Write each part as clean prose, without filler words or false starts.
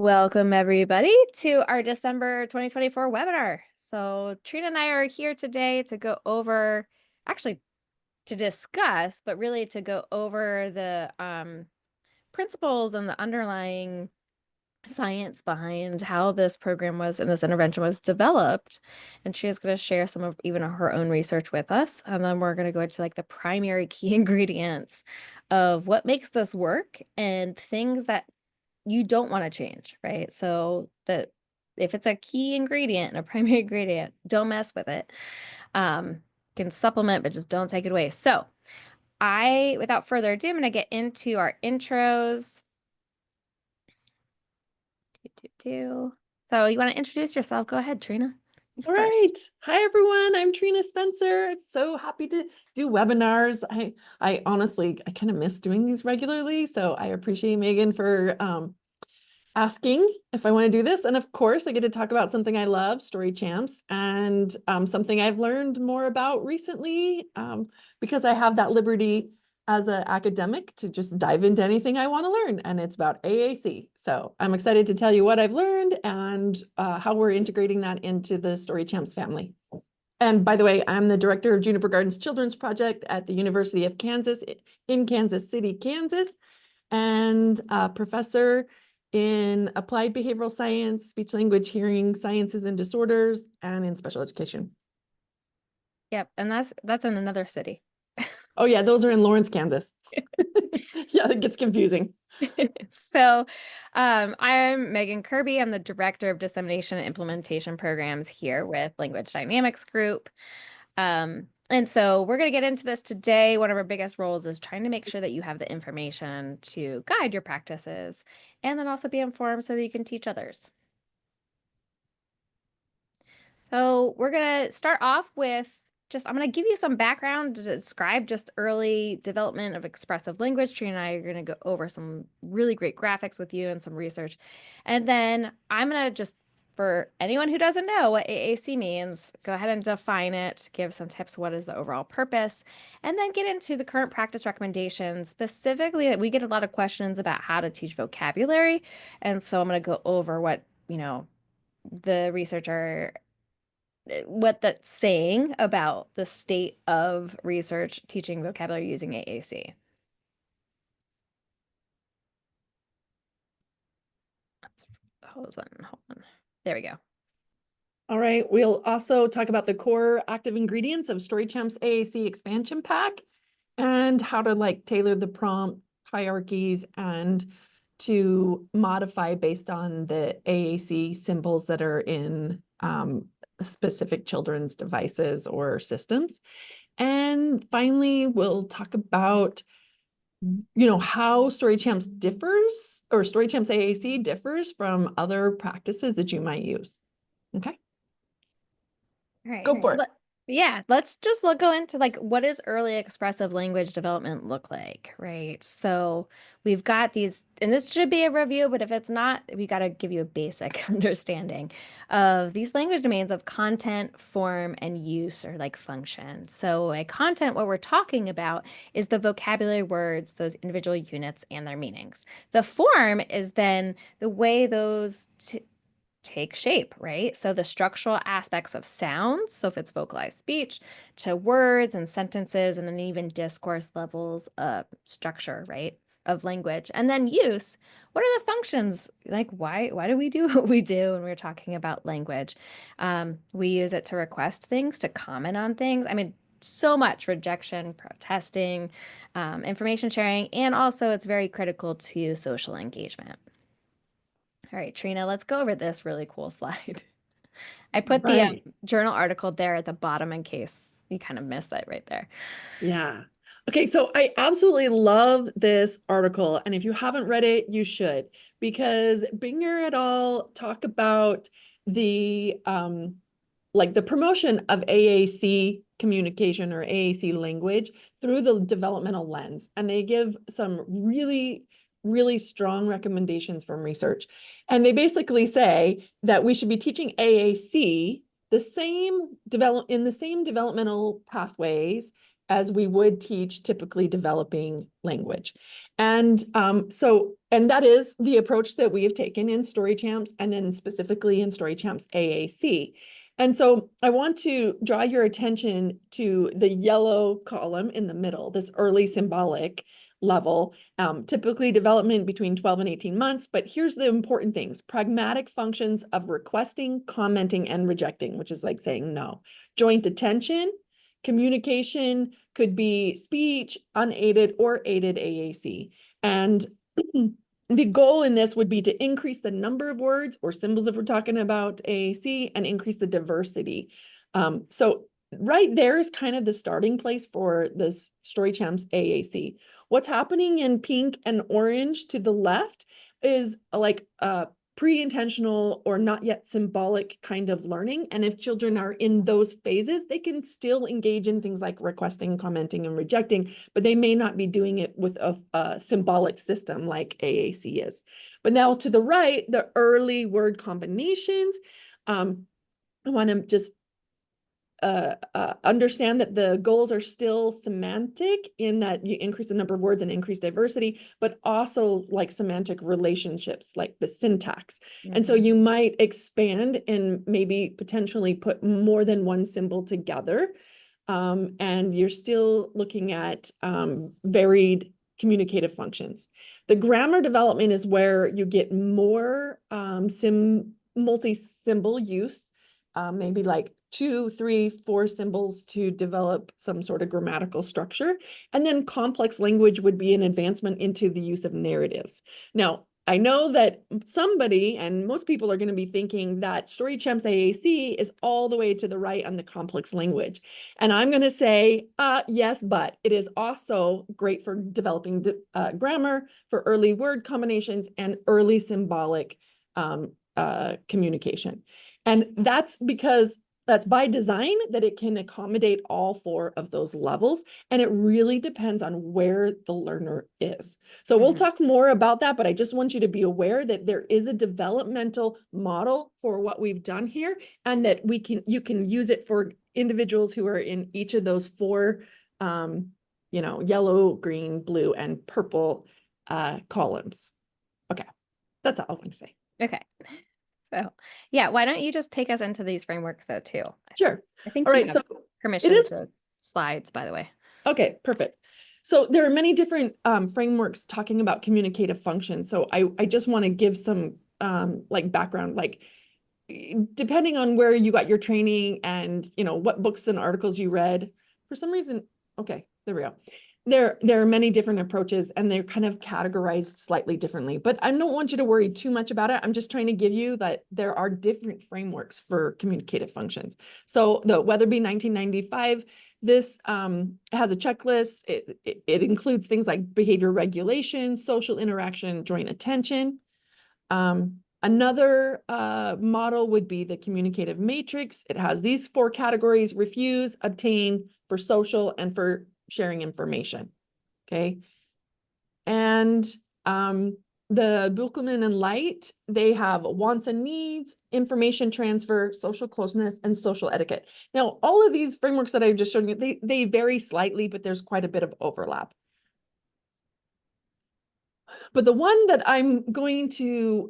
Welcome everybody to our December 2024 webinar. So Trina and I are here today to go over, actually to discuss, but really to go over the principles and the underlying science behind how this program was and this intervention was developed. And she is going to share some of even her own research with us. And then we're going to go into like the primary key ingredients of what makes this work and things that you don't want to change, right? So that if it's a key ingredient and a primary ingredient, don't mess with it. Can supplement, but just don't take it away. So without further ado, I'm going to get into our intros. So you want to introduce yourself? Go ahead, Trina. All right. Hi, everyone. I'm Trina Spencer. So happy to do webinars. I honestly, I kind of miss doing these regularly. So I appreciate Megan for asking if I want to do this. And of course, I get to talk about something I love, Story Champs, and something I've learned more about recently because I have that liberty as an academic to just dive into anything I want to learn. And it's about AAC. So I'm excited to tell you what I've learned and how we're integrating that into the Story Champs family. And by the way, I'm the director of Juniper Gardens Children's Project at the University of Kansas in Kansas City, Kansas, and a professor in applied behavioral science, speech language hearing sciences and disorders, and in special education. Yep, and that's in another city. Oh yeah, those are in Lawrence, Kansas. Yeah, it gets confusing. So I'm Megan Kirby. I'm the Director of Dissemination and Implementation Programs here with Language Dynamics Group. And so we're going to get into this today. One of our biggest roles is trying to make sure that you have the information to guide your practices and then also be informed so that you can teach others. So we're going to start off with I'm going to give you some background to describe just early development of expressive language. Trina and I are going to go over some really great graphics with you and some research. And then I'm going to for anyone who doesn't know what AAC means, go ahead and define it, give some tips. What is the overall purpose? And then get into the current practice recommendations. Specifically, we get a lot of questions about how to teach vocabulary. And so I'm going to go over what, the researcher what that's saying about the state of research teaching vocabulary using AAC. Hold on. There we go. All right, we'll also talk about the core active ingredients of StoryChamp's AAC expansion pack and how to tailor the prompt hierarchies and to modify based on the AAC symbols that are in specific children's devices or systems. And finally, we'll talk about how StoryChamps differs or StoryChamps AAC differs from other practices that you might use. Okay. All right. Go for it. Yeah, let's just go into what does early expressive language development look like, right? So we've got these, and this should be a review, but if it's not, we got to give you a basic understanding of these language domains of content, form, and use or function. So a content, what we're talking about is the vocabulary words, those individual units and their meanings. The form is then the way those take shape, right? So the structural aspects of sounds, so if it's vocalized speech, to words and sentences, and then even discourse levels of structure, right, of language. And then use, what are the functions? Why do we do what we do when we're talking about language? We use it to request things, to comment on things. I mean, so much rejection, protesting, information sharing, and also it's very critical to social engagement. All right, Trina, let's go over this really cool slide. I put the journal article there at the bottom in case you kind of missed that right there. Yeah. Okay, so I absolutely love this article. And if you haven't read it, you should, because Binger et al. Talk about the the promotion of AAC communication or AAC language through the developmental lens. And they give some really strong recommendations from research. And they basically say that we should be teaching AAC in the same developmental pathways as we would teach typically developing language. And and that is the approach that we have taken in Story Champs, and then specifically in Story Champs AAC. And so I want to draw your attention to the yellow column in the middle, this early symbolic level, typically development between 12 and 18 months. But here's the important things: pragmatic functions of requesting, commenting, and rejecting, which is like saying no. Joint attention, communication could be speech, unaided or aided AAC. And the goal in this would be to increase the number of words or symbols if we're talking about AAC, and increase the diversity. So right there is kind of the starting place for this Story Champs AAC. What's happening in pink and orange to the left is like pre-intentional or not yet symbolic kind of learning. And if children are in those phases, they can still engage in things like requesting, commenting, and rejecting, but they may not be doing it with a symbolic system like AAC is. But now to the right, the early word combinations, I want to just understand that the goals are still semantic in that you increase the number of words and increase diversity, but also like semantic relationships, like the syntax. And so you might expand and maybe potentially put more than one symbol together. And you're still looking at varied communicative functions. The grammar development is where you get more multi-symbol use, maybe like 2, 3, 4 symbols to develop some sort of grammatical structure. And then complex language would be an advancement into the use of narratives. Now, I know that somebody, and most people are going to be thinking that Story Champs AAC is all the way to the right on the complex language. And I'm going to say, yes, but it is also great for developing grammar, for early word combinations, and early symbolic communication. And that's because that's by design, that it can accommodate all 4 of those levels. And it really depends on where the learner is. So we'll talk more about that, but I just want you to be aware that there is a developmental model for what we've done here, and that you can use it for individuals who are in each of those 4, yellow, green, blue, and purple columns. Okay, that's all I want to say. Okay. So yeah, why don't you just take us into these frameworks though too? Sure. I think all you right. have So permission to slides, by the way. Okay, perfect. So there are many different frameworks talking about communicative function. So I just want to give some like background, like depending on where you got your training and what books and articles you read. For some reason, okay, there we go. There are many different approaches, and they're kind of categorized slightly differently, but I don't want you to worry too much about it. I'm just trying to give you that there are different frameworks for communicative functions. So the Weatherby 1995, this has a checklist. It includes things like behavior regulation, social interaction, joint attention. Another model would be the communicative matrix. It has these 4 categories: refuse, obtain, for social, and for sharing information. Okay. And the Buchelman and Light, they have wants and needs, information transfer, social closeness, and social etiquette. Now, all of these frameworks that I've just shown you, they vary slightly, but there's quite a bit of overlap. But the one that I'm going to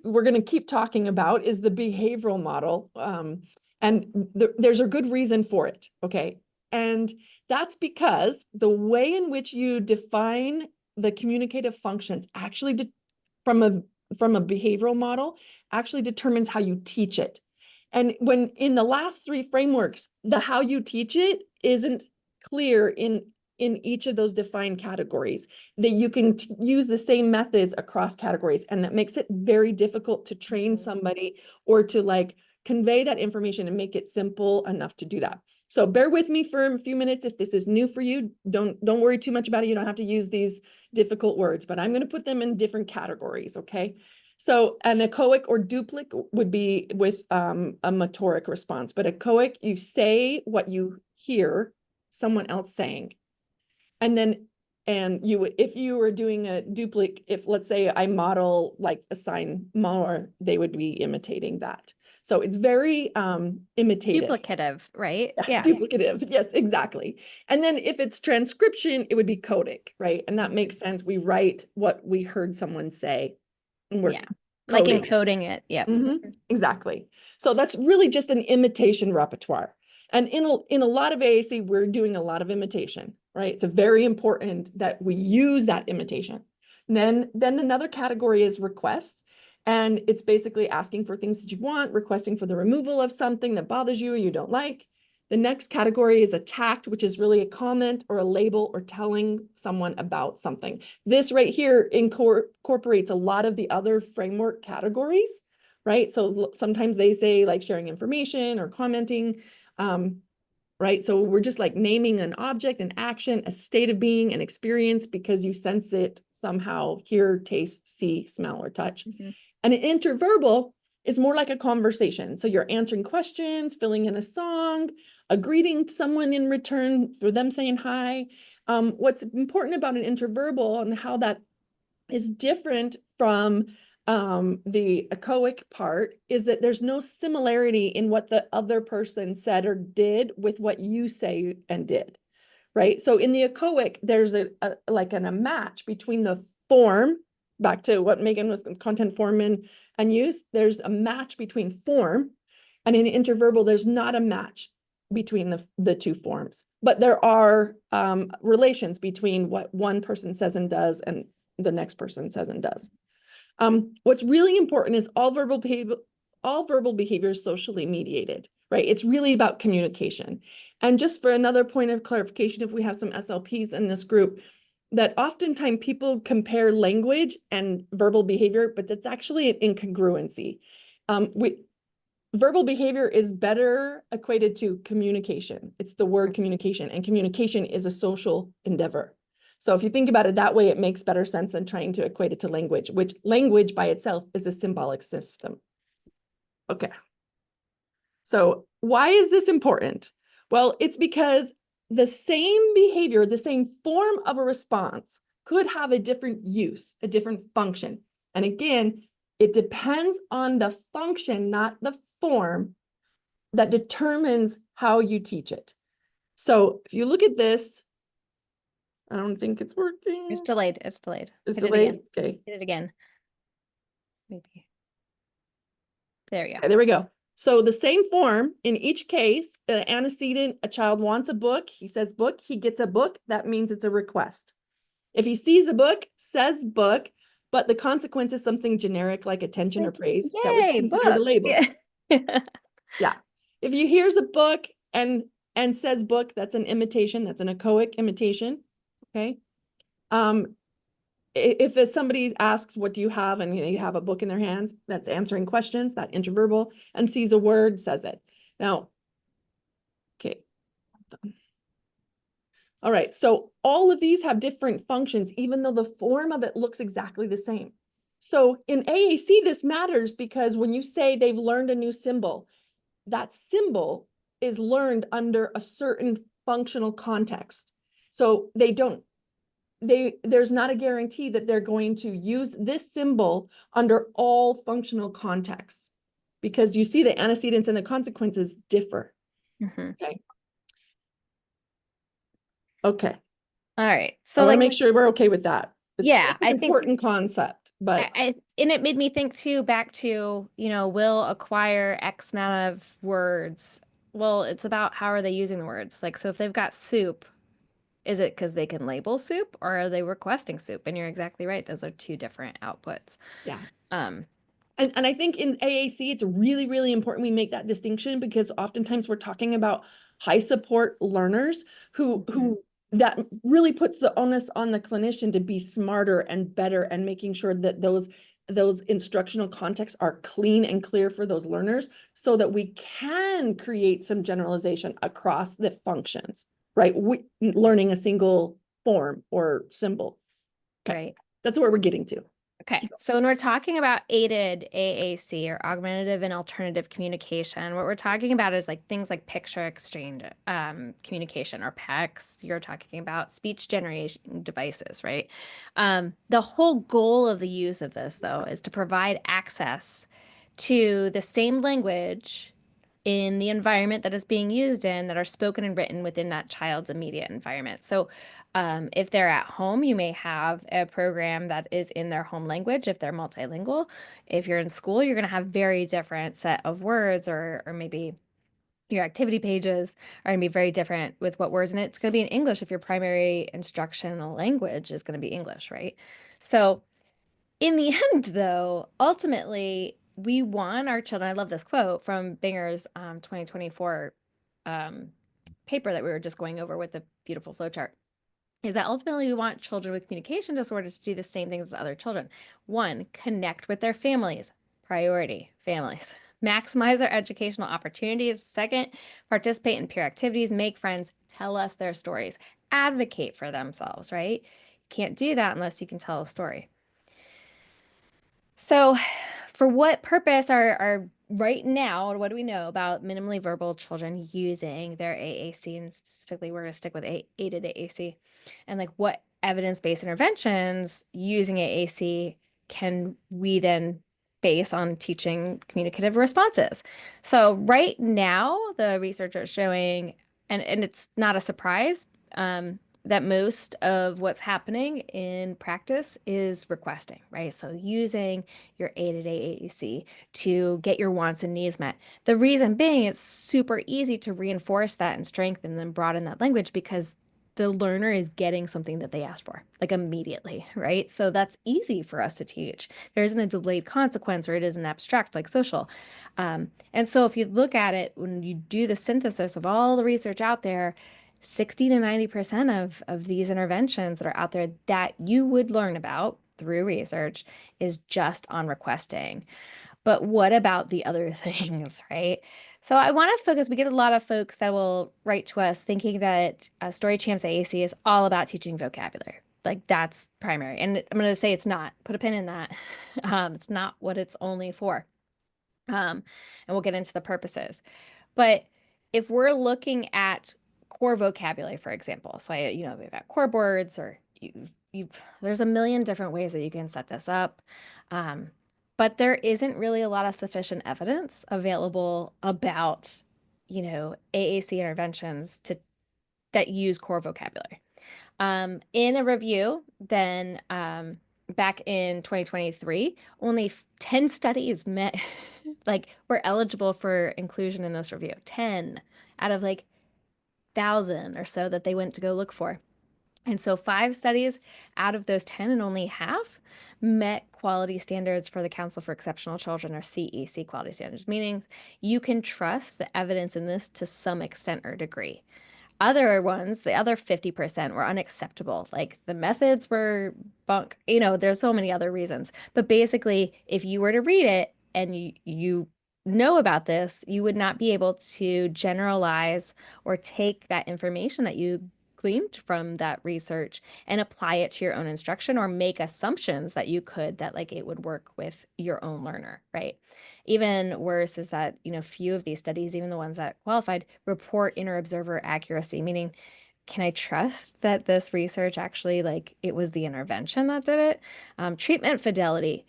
we're going to keep talking about is the behavioral model. And there's a good reason for it, okay? And that's because the way in which you define the communicative functions actually from a behavioral model actually determines how you teach it. And when in the last 3 frameworks, the how you teach it isn't clear in each of those defined categories, that you can use the same methods across categories. And that makes it very difficult to train somebody or to like convey that information and make it simple enough to do that. So bear with me for a few minutes. If this is new for you, don't worry too much about it. You don't have to use these difficult words, but I'm going to put them in different categories. Okay. So an echoic or duplic would be with a motoric response, but echoic, you say what you hear someone else saying. And then, you would, if you were doing a duplicate, if let's say I model like a sign more, they would be imitating that. So it's very imitative. Duplicative, right? Yeah, Yeah. duplicative. Yes, exactly. And then if it's transcription, it would be codic, right? And that makes sense. We write what we heard someone say and we're Yeah. Like coding it. encoding it. Yep. Exactly. So that's really just an imitation repertoire. And in a lot of AAC, we're doing a lot of imitation, right? It's very important that we use that imitation. And then another category is requests. And it's basically asking for things that you want, requesting for the removal of something that bothers you or you don't like. The next category is attacked, which is really a comment or a label or telling someone about something. This right here incorporates a lot of the other framework categories, right? So sometimes they say like sharing information or commenting, right? So we're just like naming an object, an action, a state of being, an experience because you sense it somehow, hear, taste, see, smell, or touch. And an interverbal is more like a conversation. So you're answering questions, filling in a song, a greeting someone in return for them saying hi. What's important about an interverbal and how that is different from the echoic part is that there's no similarity in what the other person said or did with what you say and did, right? So in the echoic, there's a match between the form, back to what Megan was, content, form, and use. There's a match between form, and in interverbal, there's not a match between the two forms, but there are relations between what one person says and does and the next person says and does. What's really important is all verbal behavior is socially mediated, right? It's really about communication. And just for another point of clarification, if we have some SLPs in this group, that oftentimes people compare language and verbal behavior, but that's actually an incongruency. Verbal behavior is better equated to communication. It's the word communication, and communication is a social endeavor. So if you think about it that way, it makes better sense than trying to equate it to language, which language by itself is a symbolic system. Okay. So why is this important? Well, it's because the same behavior, the same form of a response could have a different use, a different function. And again, it depends on the function, not the form, that determines how you teach it. So if you look at this, I don't think it's working. It's delayed. It's delayed. It's Hit it delayed. again. Okay. Hit it again. Maybe. There we go. Okay, there we go. So the same form in each case, the antecedent, a child wants a book, he says book, he gets a book, that means it's a request. If he sees a book, says book, but the consequence is something generic like attention or praise, that would be Yay, considered a book. label. Yeah. Yeah. If he hears a book and says book, that's an imitation, that's an echoic imitation. Okay. If somebody asks, what do you have? And they have a book in their hands, that's answering questions, that interverbal, and sees a word, says it. Now, okay. All right, so all of these have different functions, even though the form of it looks exactly the same. So in AAC, this matters because when you say they've learned a new symbol, that symbol is learned under a certain functional context. So there's not a guarantee that they're going to use this symbol under all functional contexts because you see the antecedents and the consequences differ. Okay. Okay. All right. I So want to like, make sure we're okay with that. yeah, It's an important concept, but and it made me think too, back to, will acquire X amount of words. Well, it's about how are they using the words? Like, so if they've got soup, is it because they can label soup or are they requesting soup? And you're exactly right. Those are two different outputs. yeah. Um, And I think in AAC, it's really, really important we make that distinction because oftentimes we're talking about high support learners who that really puts the onus on the clinician to be smarter and better and making sure that those instructional contexts are clean and clear for those learners so that we can create some generalization across the functions, right? Learning a single form or symbol. Okay. Right. That's where we're getting to. Okay, so when we're talking about aided AAC or augmentative and alternative communication, what we're talking about is like things like picture exchange communication or PECs. You're talking about speech generation devices, right? The whole goal of the use of this, though, is to provide access to the same language in the environment that is being used in that are spoken and written within that child's immediate environment. So, if they're at home, you may have a program that is in their home language if they're multilingual. If you're in school, you're going to have very different set of words, or maybe your activity pages are going to be very different with what words, and it's going to be in English if your primary instructional language is going to be English, right? So, in the end, though, ultimately, we want our children. I love this quote from Binger's 2024 um, paper that we were just going over with the beautiful flowchart. Is that ultimately we want children with communication disorders to do the same things as other children. One, connect with their families. Priority, families. Maximize their educational opportunities. Second, participate in peer activities, make friends, tell us their stories, advocate for themselves, right? You can't do that unless you can tell a story. So, for what purpose are right now, what do we know about minimally verbal children using their AAC? And specifically, we're going to stick with aided AAC. And like, what evidence-based interventions using AAC can we then base on teaching communicative responses? So, right now, the research is showing, and it's not a surprise, that most of what's happening in practice is requesting, right? So using your aided AAC to get your wants and needs met. The reason being, it's super easy to reinforce that and strengthen and broaden that language because the learner is getting something that they asked for, like immediately, right? So that's easy for us to teach. There isn't a delayed consequence or it isn't abstract like social. And so if you look at it, when you do the synthesis of all the research out there, 60 to 90% of these interventions that are out there that you would learn about through research is just on requesting. But what about the other things, right? So I want to focus, we get a lot of folks that will write to us thinking that Story Champs AAC is all about teaching vocabulary. Like that's primary. And I'm going to say it's not. Put a pin in that. It's not what it's only for. And we'll get into the purposes. But if we're looking at core vocabulary, for example, so we've got core words, or there's a million different ways that you can set this up. But there isn't really a lot of sufficient evidence available about, AAC interventions that use core vocabulary. In a review, then back in 2023, only 10 studies met were eligible for inclusion in this review. 10 out of 1,000 or so that they went to go look for. And so 5 studies out of those 10 and only half met quality standards for the Council for Exceptional Children, or CEC quality standards, meaning you can trust the evidence in this to some extent or degree. Other ones, the other 50% were unacceptable. Like the methods were bunk. There's so many other reasons. But basically, if you were to read it and you know about this, you would not be able to generalize or take that information that you gleaned from that research and apply it to your own instruction, or make assumptions that you could, that it would work with your own learner, right? Even worse is that, few of these studies, even the ones that qualified, report inter-observer accuracy, meaning, can I trust that this research actually, it was the intervention that did it? Treatment fidelity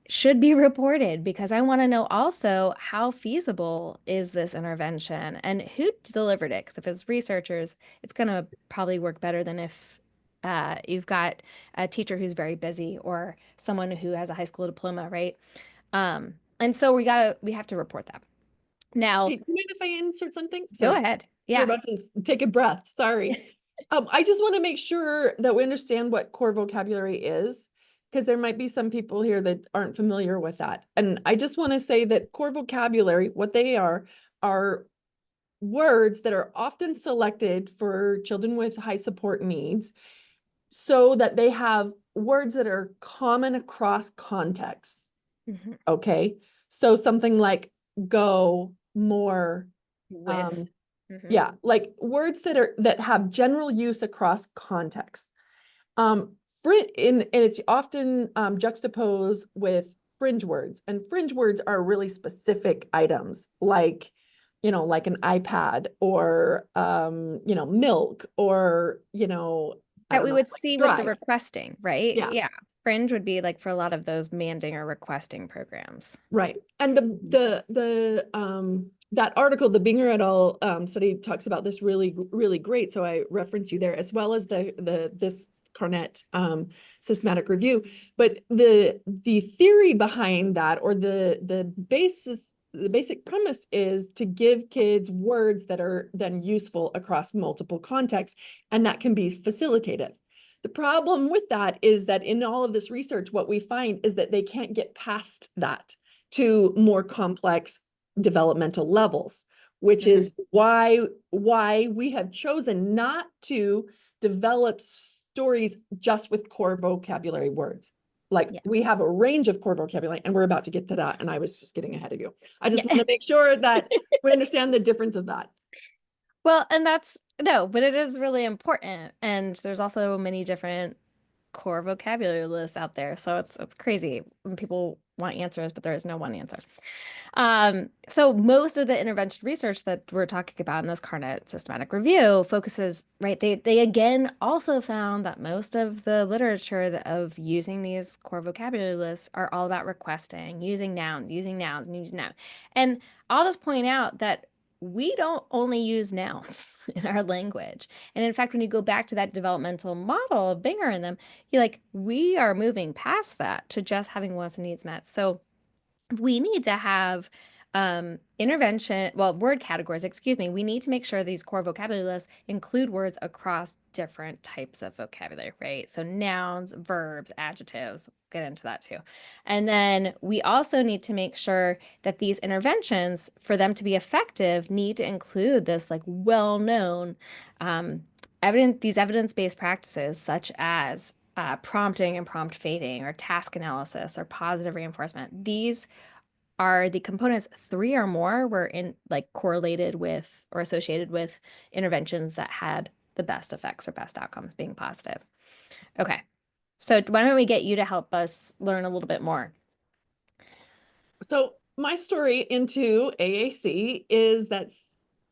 should be reported, because I want to know also how feasible is this intervention and who delivered it. Because if it's researchers, it's going to probably work better than if you've got a teacher who's very busy or someone who has a high school diploma, right? And so we have to report that. Now, Hey, do you mind if I insert something? go Sorry, ahead. you're Yeah. about to take a breath. Sorry. I just want to make sure that we understand what core vocabulary is, because there might be some people here that aren't familiar with that. And I just want to say that core vocabulary, what they are words that are often selected for children with high support needs, so that they have words that are common across contexts. Mhm. Okay. So something like go, more, With. yeah, like words that have general use across contexts. And it's often juxtaposed with fringe words, and fringe words are really specific items, like like an iPad, or milk, or I That don't we know, would like see with the drive. requesting, right? Yeah. Yeah. fringe would be like for a lot of those manding or requesting programs. Right. And that article, the Binger et al. Study talks about this really great. So I reference you there, as well as this Carnet systematic review. But the theory behind that, or the basic premise, is to give kids words that are then useful across multiple contexts, and that can be facilitative. The problem with that is that in all of this research, what we find is that they can't get past that to more complex developmental levels, which is why we have chosen not to develop stories just with core vocabulary words. Like, Yeah. we have a range of core vocabulary, and we're about to get to that, and I was just getting ahead of you. I just Yeah. want to make sure that we understand the difference of that. Well, and that's no, but it is really important. And there's also many different core vocabulary lists out there. So it's crazy when people want answers, but there is no one answer. So most of the intervention research that we're talking about in this Carnet systematic review focuses, right? They again also found that most of the literature of using these core vocabulary lists are all about requesting, using nouns, using nouns, and using nouns. And I'll just point out that we don't only use nouns in our language. And in fact, when you go back to that developmental model of Binger and them, you're like, we are moving past that to just having wants and needs met. So we need to have word categories, excuse me. We need to make sure these core vocabulary lists include words across different types of vocabulary, right? So nouns, verbs, adjectives, get into that too. And then we also need to make sure that these interventions, for them to be effective, need to include this like well-known these evidence-based practices such as prompting and prompt fading, or task analysis, or positive reinforcement. These are the components. Three or more were in like correlated with or associated with interventions that had the best effects or best outcomes being positive. Okay. So why don't we get you to help us learn a little bit more? So my story into AAC is that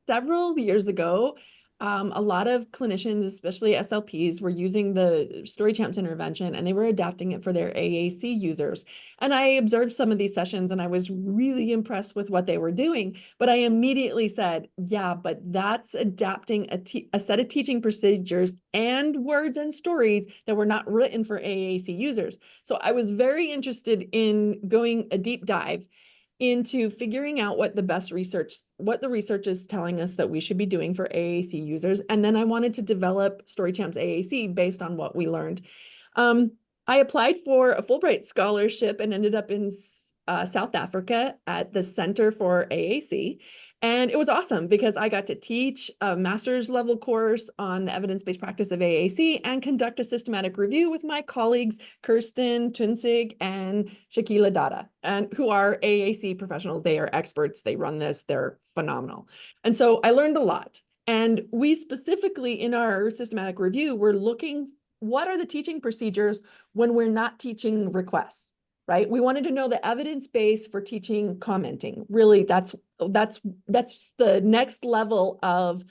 several years ago, a lot of clinicians, especially SLPs, were using the Story Champs intervention, and they were adapting it for their AAC users. And I observed some of these sessions, and I was really impressed with what they were doing. But I immediately said, yeah, but that's adapting a set of teaching procedures and words and stories that were not written for AAC users. So I was very interested in going a deep dive into figuring out what the research is telling us that we should be doing for AAC users. And then I wanted to develop StoryChamps AAC based on what we learned. I applied for a Fulbright scholarship and ended up in South Africa at the Center for AAC. And it was awesome because I got to teach a master's level course on the evidence-based practice of AAC and conduct a systematic review with my colleagues, Kirsten Tunsig and Shakila Dada, and who are AAC professionals. They are experts. They run this. They're phenomenal. And so I learned a lot. And we specifically in our systematic review, we're looking, what are the teaching procedures when we're not teaching requests? Right? We wanted to know the evidence base for teaching commenting. Really, that's the next level of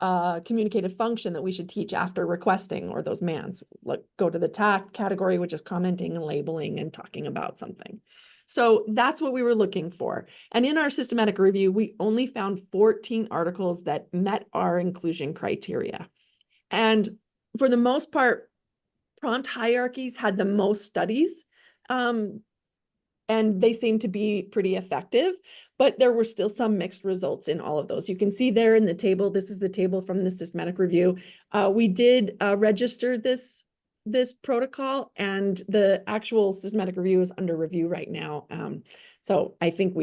communicative function that we should teach after requesting, or those MANs. Like, go to the TAC category, which is commenting and labeling and talking about something. So that's what we were looking for. And in our systematic review, we only found 14 articles that met our inclusion criteria. And for the most part, prompt hierarchies had the most studies. And they seem to be pretty effective, but there were still some mixed results in all of those. You can see there in the table, this is the table from the systematic review. We did register this protocol, and the actual systematic review is under review right now. So I think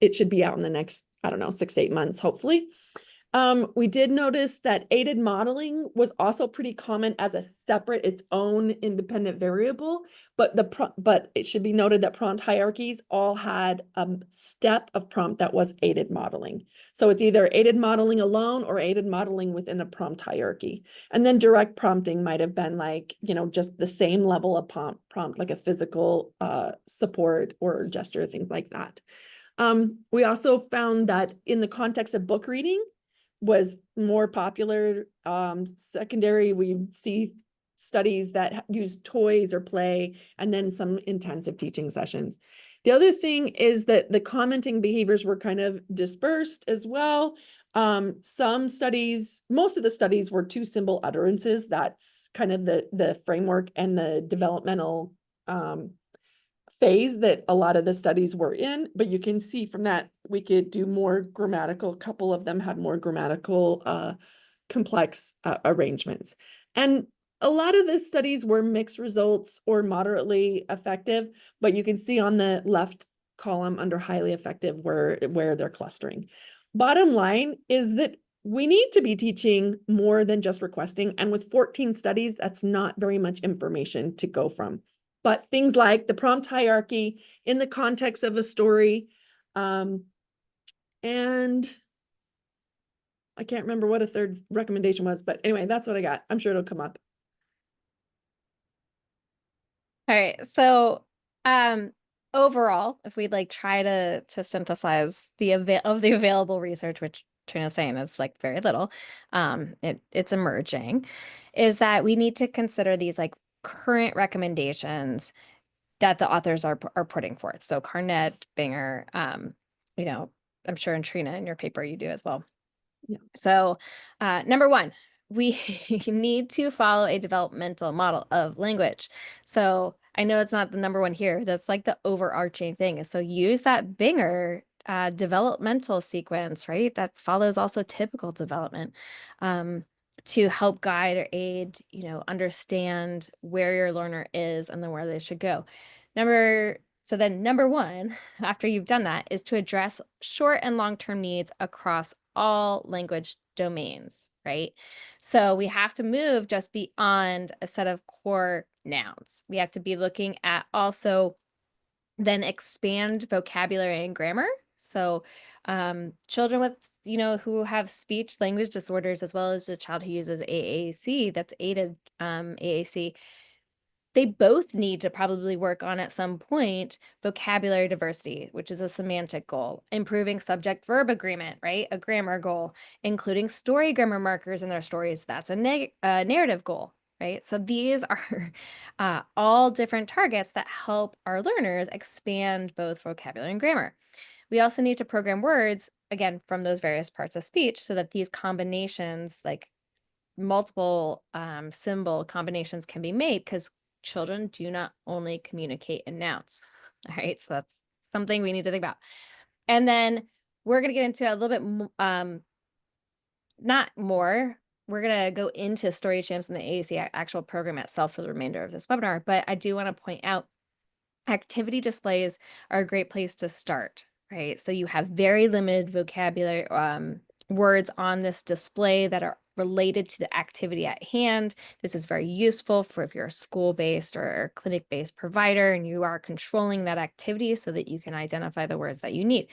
it should be out in the next, I don't know, 6 to 8 months, hopefully. We did notice that aided modeling was also pretty common as a separate, its own independent variable, but it should be noted that prompt hierarchies all had a step of prompt that was aided modeling. So it's either aided modeling alone or aided modeling within a prompt hierarchy. And then direct prompting might have been like, just the same level of prompt, like a physical support or gesture, things like that. We also found that in the context of book reading, was more popular. Secondary, we see studies that use toys or play, and then some intensive teaching sessions. The other thing is that the commenting behaviors were kind of dispersed as well. Some studies, most of the studies were two symbol utterances. That's kind of the framework and the developmental phase that a lot of the studies were in, but you can see from that we could do more grammatical. A couple of them had more grammatical complex arrangements. And a lot of the studies were mixed results or moderately effective, but you can see on the left column under highly effective where they're clustering. Bottom line is that we need to be teaching more than just requesting. And with 14 studies, that's not very much information to go from. But things like the prompt hierarchy in the context of a story, and I can't remember what a third recommendation was, but anyway, that's what I got. I'm sure it'll come up. All right. So, overall, if we'd like try to synthesize the available research, which Trina's saying is like very little, it's emerging, is that we need to consider these like current recommendations that the authors are putting forth. So Carnett, Binger, you know, I'm sure in Trina in your paper you do as well. Yeah. So, number one, we need to follow a developmental model of language. So I know it's not the number one here. That's like the overarching thing. So use that Binger developmental sequence, right? That follows also typical development to help guide or aid, understand where your learner is and then where they should go. So then number one, after you've done that, is to address short and long-term needs across all language domains, right? So we have to move just beyond a set of core nouns. We have to be looking at also then expand vocabulary and grammar. So children with, who have speech language disorders, as well as the child who uses AAC, that's aided AAC, they both need to probably work on at some point vocabulary diversity, which is a semantic goal, improving subject verb agreement, right? A grammar goal, including story grammar markers in their stories. That's a narrative goal, right? So these are all different targets that help our learners expand both vocabulary and grammar. We also need to program words, again, from those various parts of speech so that these combinations, like multiple symbol combinations, can be made, because children do not only communicate in nouns. All right, so that's something we need to think about. And then we're going to get into a little bit not more. We're going to go into story champs and the AAC actual program itself for the remainder of this webinar, but I do want to point out activity displays are a great place to start, right? So you have very limited vocabulary words on this display that are related to the activity at hand. This is very useful for if you're a school-based or clinic-based provider and you are controlling that activity so that you can identify the words that you need.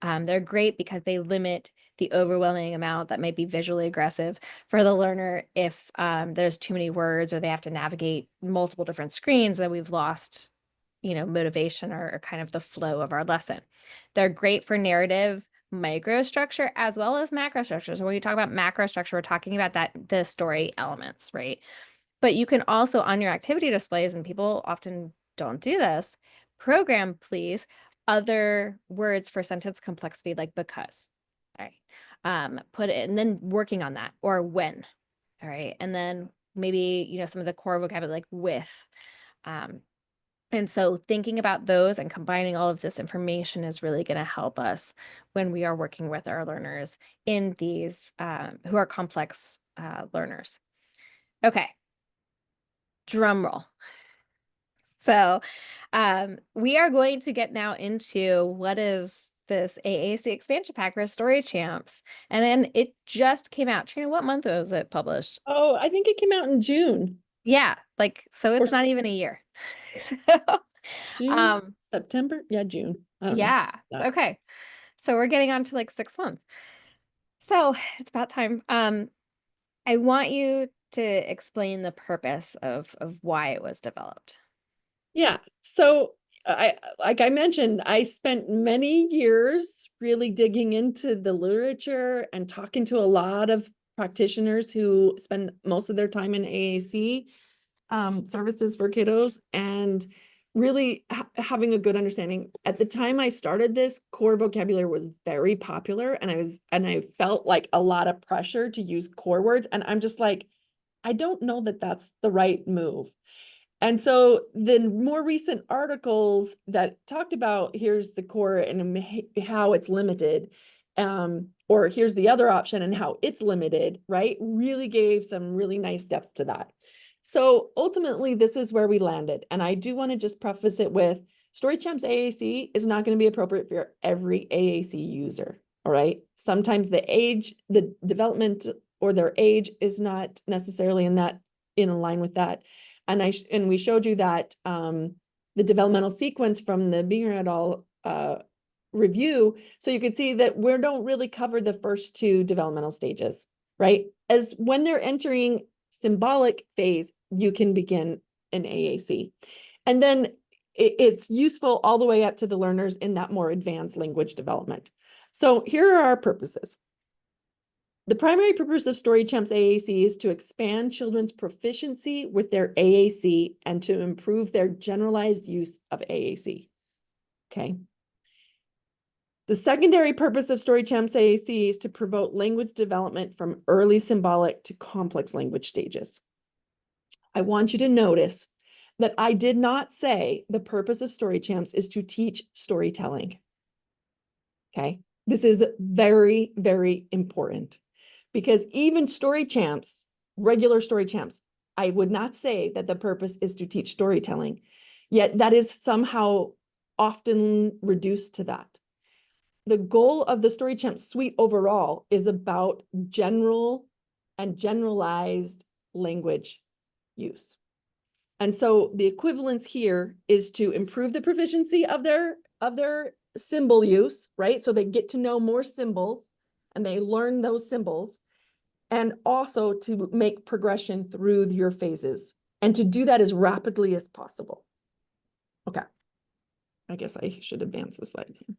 They're great because they limit the overwhelming amount that might be visually aggressive for the learner if there's too many words or they have to navigate multiple different screens, that we've lost motivation or kind of the flow of our lesson. They're great for narrative microstructure as well as macrostructure. So when we talk about macrostructure, we're talking about the story elements, right? But you can also, on your activity displays, and people often don't do this, program, please, other words for sentence complexity, like because. All right. Put it, and then working on that, or when. All right. And then maybe, some of the core vocabulary like with. And so thinking about those and combining all of this information is really going to help us when we are working with our learners in these who are complex learners. Okay, drum roll. So we are going to get now into what is this AAC expansion pack for Story Champs. And then it just came out. Trina, what month was it published? Oh, I think it came out in June. Yeah, so it's Or not even a year. So, June, September? Yeah, June. I don't know. yeah. Okay. So we're getting on to like 6 months. So it's about time. I want you to explain the purpose of why it was developed. Yeah. So like I mentioned, I spent many years really digging into the literature and talking to a lot of practitioners who spend most of their time in AAC services for kiddos, and really having a good understanding. At the time I started this, core vocabulary was very popular, and I felt like a lot of pressure to use core words, and I'm just like, I don't know that that's the right move. And so the more recent articles that talked about here's the core and how it's limited, or here's the other option and how it's limited, right? Really gave some really nice depth to that. So ultimately, this is where we landed. And I do want to just preface it with StoryChamp's AAC is not going to be appropriate for every AAC user. All right. Sometimes the development or their age is not necessarily in line with that. And we showed you that the developmental sequence from the Binger et al. Review, so you could see that we don't really cover the first two developmental stages, right? As when they're entering symbolic phase, you can begin an AAC. And then it's useful all the way up to the learners in that more advanced language development. So here are our purposes. The primary purpose of StoryChamp's AAC is to expand children's proficiency with their AAC and to improve their generalized use of AAC. Okay. The secondary purpose of StoryChamp's AAC is to promote language development from early symbolic to complex language stages. I want you to notice that I did not say the purpose of StoryChamps is to teach storytelling. Okay. This is very, very important, because even StoryChamps, regular StoryChamps, I would not say that the purpose is to teach storytelling, yet that is somehow often reduced to that. The goal of the StoryChamp suite overall is about general and generalized language use. And so the equivalence here is to improve the proficiency of their symbol use, right? So they get to know more symbols and they learn those symbols, and also to make progression through your phases and to do that as rapidly as possible. Okay. I guess I should advance the slide here.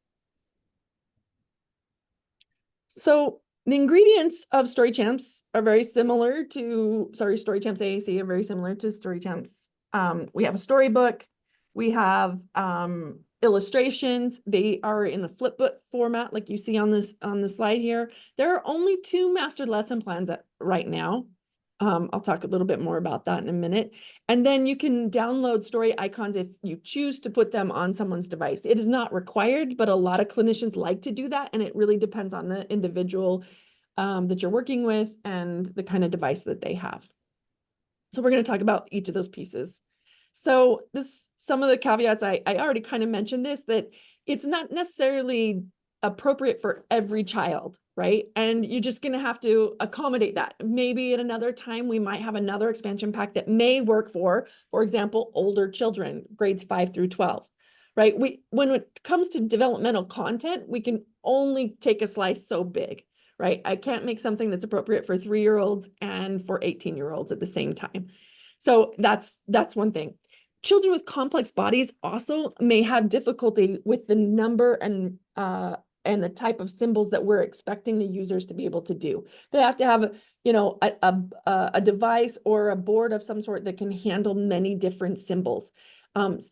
So the ingredients of StoryChamps are very similar to, StoryChamps AAC are very similar to StoryChamps. We have a storybook, we have illustrations. They are in a flipbook format, like you see on the slide here. There are only 2 mastered lesson plans right now. I'll talk a little bit more about that in a minute. And then you can download story icons if you choose to put them on someone's device. It is not required, but a lot of clinicians like to do that. And it really depends on the individual that you're working with and the kind of device that they have. So we're going to talk about each of those pieces. So some of the caveats, I already kind of mentioned this, that it's not necessarily appropriate for every child, right? And you're just going to have to accommodate that. Maybe at another time, we might have another expansion pack that may work for example, older children, grades 5 through 12, right? When it comes to developmental content, we can only take a slice so big, right? I can't make something that's appropriate for 3-year-olds and for 18-year-olds at the same time. So that's one thing. Children with complex bodies also may have difficulty with the number and the type of symbols that we're expecting the users to be able to do. They have to have, a device or a board of some sort that can handle many different symbols.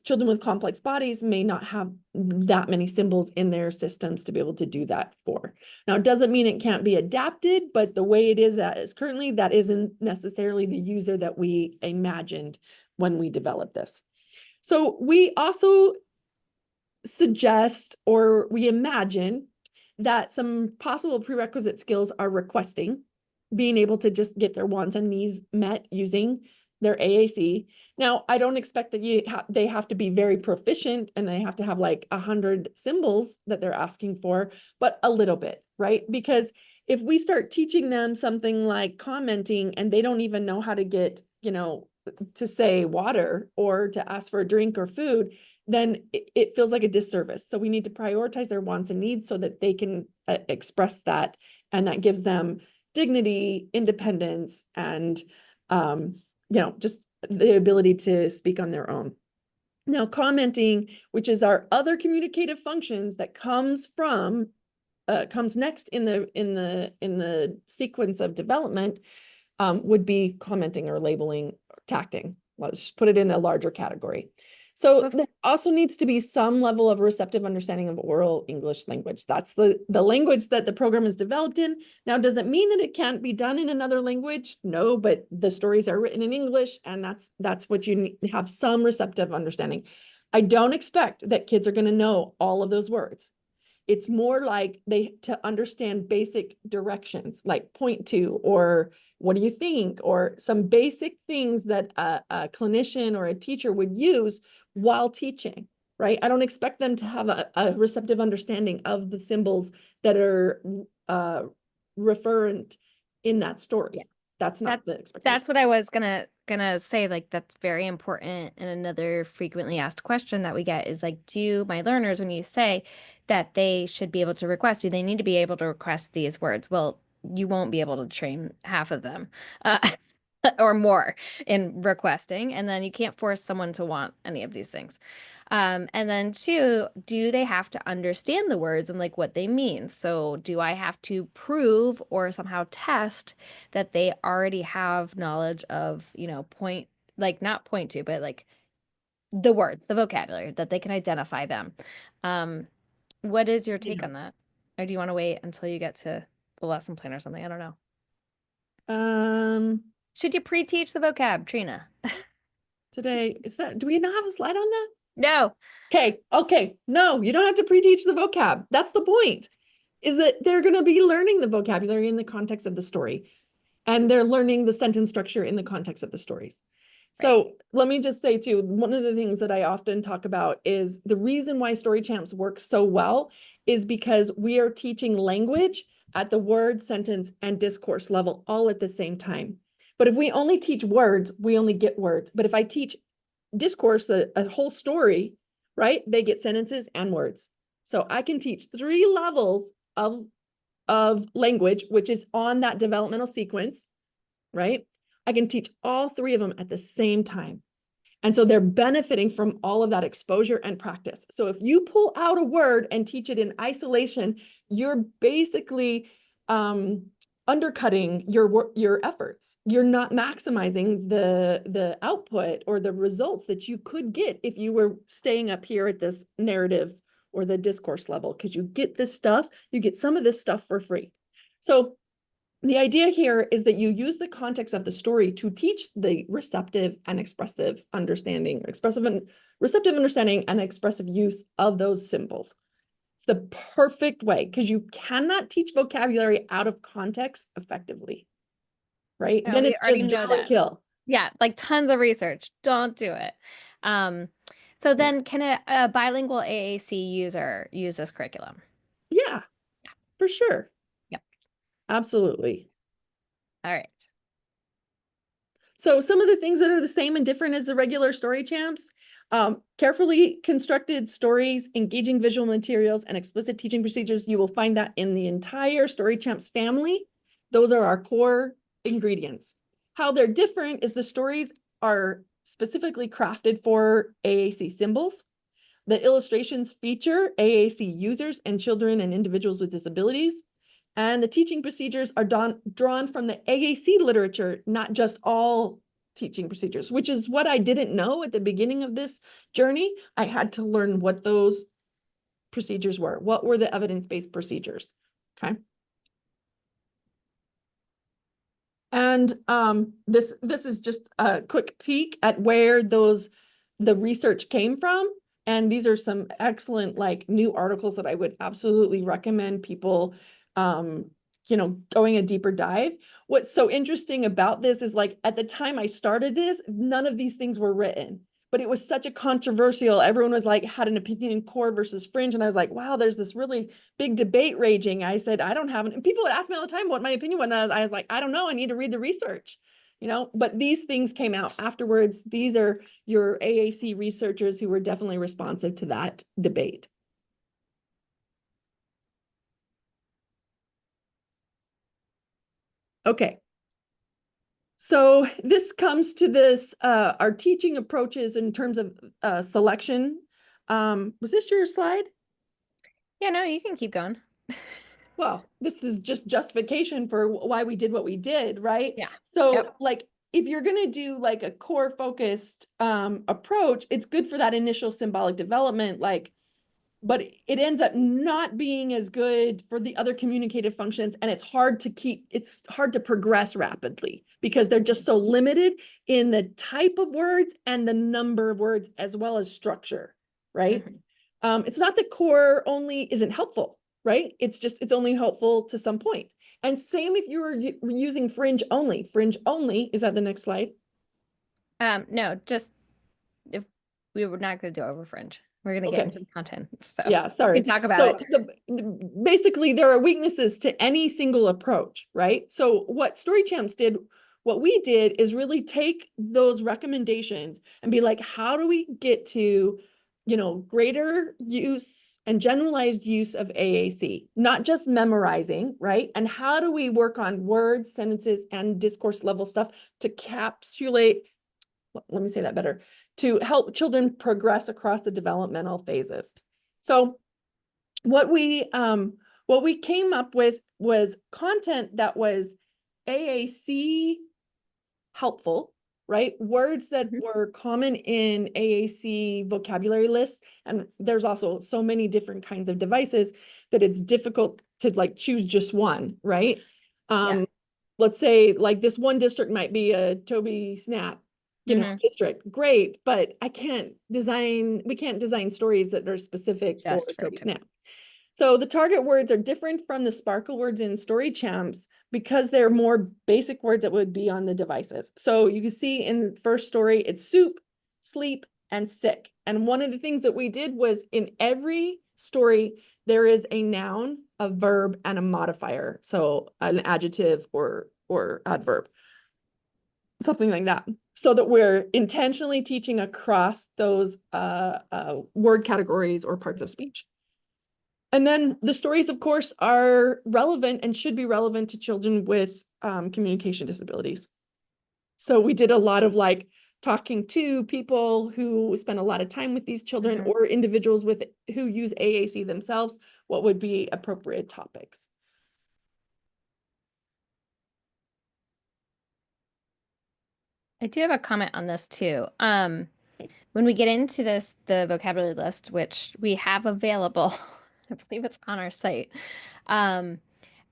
Children with complex bodies may not have that many symbols in their systems to be able to do that for. Now, it doesn't mean it can't be adapted, but the way it is currently, that isn't necessarily the user that we imagined when we developed this. So we also suggest, or we imagine, that some possible prerequisite skills are requesting, being able to just get their wants and needs met using their AAC. Now, I don't expect that they have to be very proficient and they have to have like 100 symbols that they're asking for, but a little bit, right? Because if we start teaching them something like commenting and they don't even know how to get, to say water or to ask for a drink or food, then it feels like a disservice. So we need to prioritize their wants and needs so that they can express that. And that gives them dignity, independence, and, just the ability to speak on their own. Now, commenting, which is our other communicative functions that comes next in the sequence of development, would be commenting or labeling or tacting, Let's put it in a larger category. So Okay. there also needs to be some level of receptive understanding of oral English language. That's the language that the program is developed in. Now, does it mean that it can't be done in another language? No, but the stories are written in English, and that's what you need, have some receptive understanding. I don't expect that kids are going to know all of those words. It's more like they to understand basic directions, like point to, or what do you think, or some basic things that a clinician or a teacher would use while teaching, right? I don't expect them to have a receptive understanding of the symbols that are referent in that Yeah. story. That's That not the expectation. that's what I was gonna say. Like that's very important. And another frequently asked question that we get is like, do my learners, when you say that they should be able to request, do they need to be able to request these words? Well, you won't be able to train half of them, uh, or more in requesting, and then you can't force someone to want any of these things. And then two, do they have to understand the words and like what they mean? So do I have to prove or somehow test that they already have knowledge of, point, like not point to, but like the words, the vocabulary, that they can identify them. Um, what is your take Yeah. on that? Or do you want to wait until you get to the lesson plan or something? I don't know. Um, Should you pre-teach the vocab, Trina? Today, do we not have a slide on that? No. Okay. No, you don't have to pre-teach the vocab. That's the point, is that they're going to be learning the vocabulary in the context of the story, and they're learning the sentence structure in the context of the stories. Right. So let me just say too, one of the things that I often talk about is the reason why Story Champs work so well is because we are teaching language at the word, sentence, and discourse level all at the same time. But if we only teach words, we only get words. But if I teach discourse, a whole story, right? They get sentences and words. So I can teach 3 levels of language, which is on that developmental sequence, right? I can teach all 3 of them at the same time. And so they're benefiting from all of that exposure and practice. So if you pull out a word and teach it in isolation, you're basically undercutting your efforts. You're not maximizing the output or the results that you could get if you were staying up here at this narrative or the discourse level, because you get this stuff, you get some of this stuff for free. So the idea here is that you use the context of the story to teach the receptive and expressive understanding, receptive understanding and expressive use of those symbols. It's the perfect way, because you cannot teach vocabulary out of context effectively, right? No, Then we it's already just know drill and that. kill. Yeah, like tons of research. Don't do it. Um, so Yeah. then can a bilingual AAC user use this curriculum? Yeah, for sure. Yep. Absolutely. All right. So some of the things that are the same and different as the regular Story Champs, carefully constructed stories, engaging visual materials, and explicit teaching procedures. You will find that in the entire Story Champs family. Those are our core ingredients. How they're different is the stories are specifically crafted for AAC symbols. The illustrations feature AAC users and children and individuals with disabilities. And the teaching procedures are drawn from the AAC literature, not just all teaching procedures, which is what I didn't know at the beginning of this journey. I had to learn what those procedures were. What were the evidence-based procedures? Okay. And this is just a quick peek at where the research came from. And these are some excellent like new articles that I would absolutely recommend people going a deeper dive. What's so interesting about this is like at the time I started this, none of these things were written. But it was such a controversial, everyone was like had an opinion in core versus fringe. And I was like, wow, there's this really big debate raging. I said, I don't have an, and people would ask me all the time what my opinion was. I was like, I don't know. I need to read the research, but these things came out afterwards. These are your AAC researchers who were definitely responsive to that debate. Okay. So this comes to this, our teaching approaches in terms of selection. Was this your slide? Yeah, no, you can keep going. Well, this is just justification for why we did what we did, right? Yeah. So Yep. like if you're going to do like a core focused approach, it's good for that initial symbolic development, like, but it ends up not being as good for the other communicative functions. And it's hard to progress rapidly because they're just so limited in the type of words and the number of words as well as structure, right? It's not that core only isn't helpful, right? It's only helpful to some point. And same if you were using fringe only. Fringe only, is that the next slide? No, just if we were not going to do over fringe, we're going to get Okay. into the content. So Yeah, we sorry. can talk about So it. basically there are weaknesses to any single approach, right? So what Story Champs did, what we did is really take those recommendations and be like, how do we get to, greater use and generalized use of AAC, not just memorizing, right? And how do we work on words, sentences, and discourse level stuff to capsulate, let me say that better, to help children progress across the developmental phases. So what we came up with was content that was AAC helpful, right? Words that were common in AAC vocabulary lists. And there's also so many different kinds of devices that it's difficult to like choose just one, right? Yeah. Let's say like this one district might be a Toby Snap, district. Great, but we can't design stories that are specific for Just for Toby you. Snap. So the target words are different from the sparkle words in Story Champs because they're more basic words that would be on the devices. So you can see in the first story, it's soup, sleep, and sick. And one of the things that we did was in every story, there is a noun, a verb, and a modifier. So an adjective or adverb, something like that. So that we're intentionally teaching across those word categories or parts of speech. And then the stories, of course, are relevant and should be relevant to children with communication disabilities. So we did a lot of like talking to people who spend a lot of time with these children or individuals who use AAC themselves, what would be appropriate topics. I do have a comment on this too. When we get into the vocabulary list, which we have available, I believe it's on our site. Um,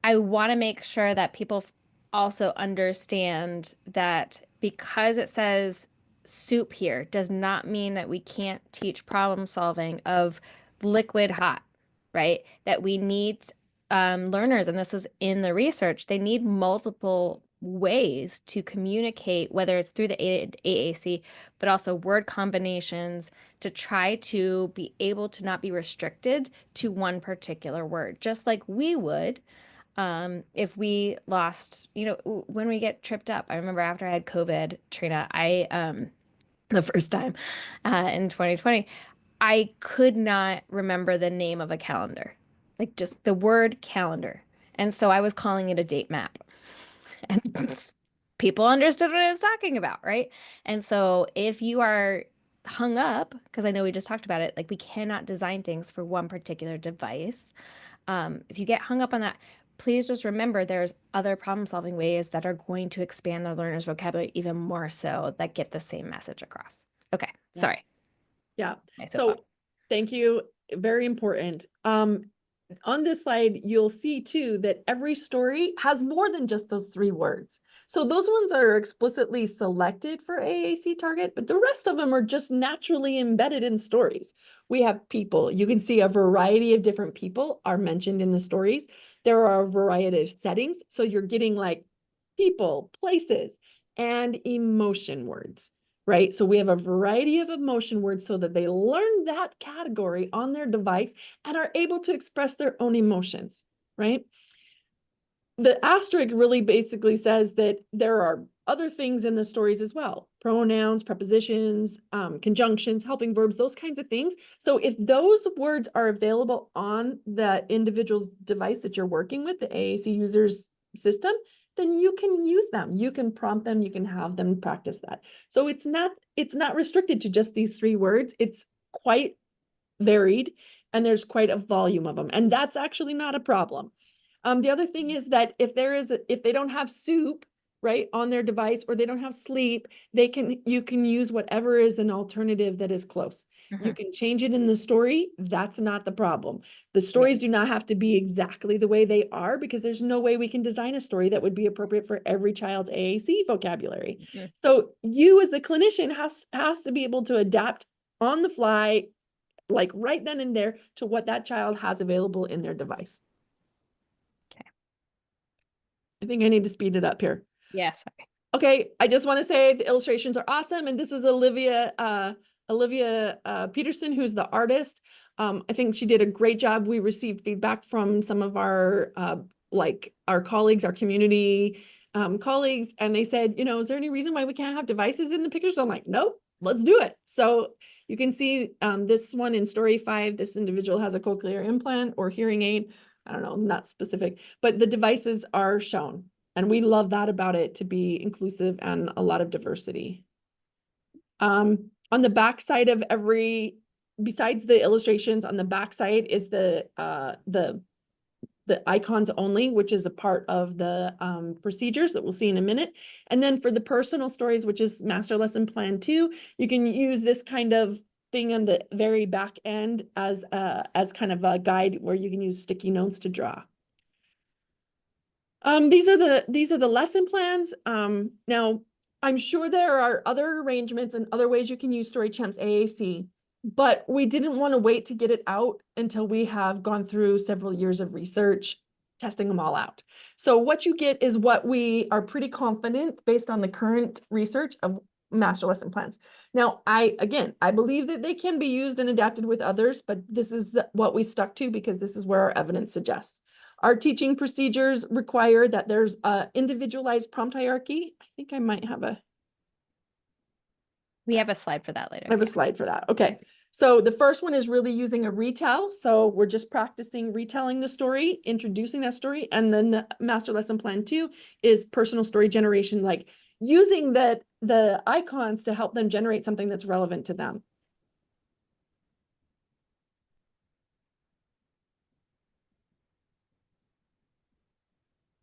I want to make sure that people also understand that because it says soup here does not mean that we can't teach problem solving of liquid hot, right? That we need learners, and this is in the research, they need multiple ways to communicate, whether it's through the AAC, but also word combinations to try to be able to not be restricted to one particular word, just like we would if we lost, when we get tripped up. I remember after I had COVID, Trina, the first time in 2020, I could not remember the name of a calendar, like just the word calendar. And so I was calling it a date map. And people understood what I was talking about, right? And so if you are hung up, because I know we just talked about it, like we cannot design things for one particular device. If you get hung up on that, please just remember there's other problem solving ways that are going to expand the learner's vocabulary even more so that get the same message across. Okay, sorry. Yeah. My So soapbox. thank you. Very important. On this slide, you'll see too that every story has more than just those 3 words. So those ones are explicitly selected for AAC target, but the rest of them are just naturally embedded in stories. We have people. You can see a variety of different people are mentioned in the stories. There are a variety of settings. So you're getting like people, places, and emotion words, right? So we have a variety of emotion words so that they learn that category on their device and are able to express their own emotions, right? The asterisk really basically says that there are other things in the stories as well: pronouns, prepositions, conjunctions, helping verbs, those kinds of things. So if those words are available on the individual's device that you're working with, the AAC user's system, then you can use them. You can prompt them, you can have them practice that. So it's not restricted to just these 3 words. It's quite varied and there's quite a volume of them. And that's actually not a problem. The other thing is that if they don't have soup, right, on their device, or they don't have sleep, you can use whatever is an alternative that is close. You can change it in the story. That's not the problem. The stories do not have to be exactly the way they are, because there's no way we can design a story that would be appropriate for every child's AAC vocabulary. So you as the clinician has to be able to adapt on the fly, like right then and there, to what that child has available in their device. Okay. I think I need to speed it up here. Yeah, sorry. Okay, I just want to say the illustrations are awesome, and this is Olivia Peterson, who's the artist. I think she did a great job. We received feedback from some of our our colleagues, our community colleagues, and they said, you know, is there any reason why we can't have devices in the pictures? I'm like, nope, let's do it. So you can see this one in story 5. This individual has a cochlear implant or hearing aid. I don't know, not specific, but the devices are shown. And we love that about it, to be inclusive and a lot of diversity. On the back side of besides the illustrations, on the back side is the icons only, which is a part of the procedures that we'll see in a minute. And then for the personal stories, which is Master Lesson Plan 2, you can use this kind of thing on the very back end as kind of a guide where you can use sticky notes to draw. These are the lesson plans. Now I'm sure there are other arrangements and other ways you can use StoryChamp's AAC, but we didn't want to wait to get it out until we have gone through several years of research, testing them all out. So what you get is what we are pretty confident based on the current research of master lesson plans. Now, I believe that they can be used and adapted with others, but this is what we stuck to because this is where our evidence suggests. Our teaching procedures require that there's a individualized prompt hierarchy. I think I might have We have a slide for that later. I have a slide for that. Okay. So the first one is really using a retell. So we're just practicing retelling the story, introducing that story. And then the master lesson plan 2 is personal story generation, like using the icons to help them generate something that's relevant to them.